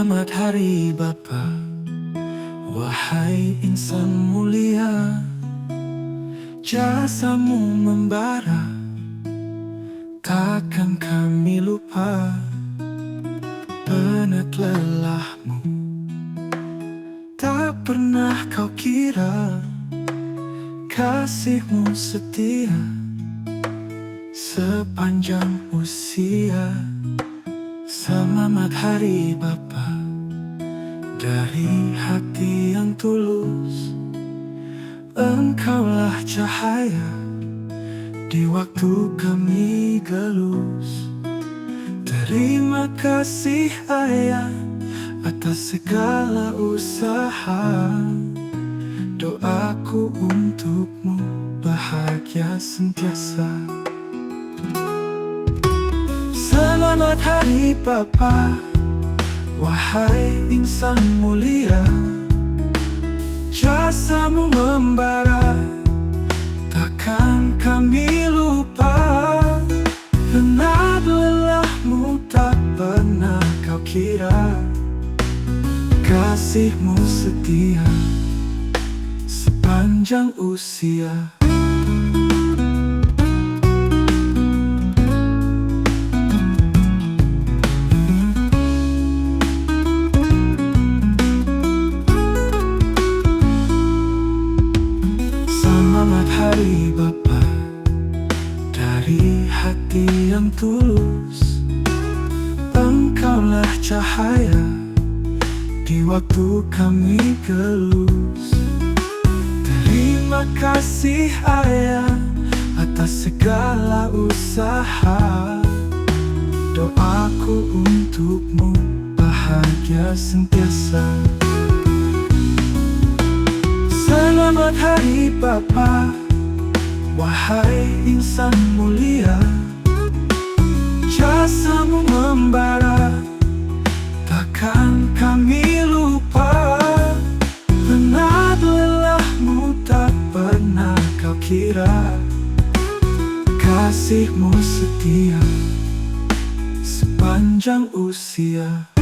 Selamat Hari Bapa, wahai insan mulia. Jasamu membara, takkan kami lupa. Penat lelahmu, tak pernah kau kira. Kasihmu setia sepanjang usia. Selamat Hari Bapa, dari hati yang tulus. Engkaulah cahaya di waktu kami gelus. Terima kasih Ayah atas segala usaha. Doaku untukmu bahagia sentiasa. Selamat Hari Bapa, wahai insan mulia. Jasamu membara, takkan kami lupa. Penat lelahmu tak pernah kau kira. Kasihmu setia sepanjang usia. Selamat Hari Bapa, dari hati yang tulus. Engkaulah cahaya di waktu kami gelus. Terima kasih Ayah atas segala usaha. Doaku untukmu bahagia sentiasa. Selamat Hari Bapa, wahai insan mulia. Jasamu membara, takkan kami lupa. Penat lelahmu tak pernah kau kira. Kasihmu setia sepanjang usia.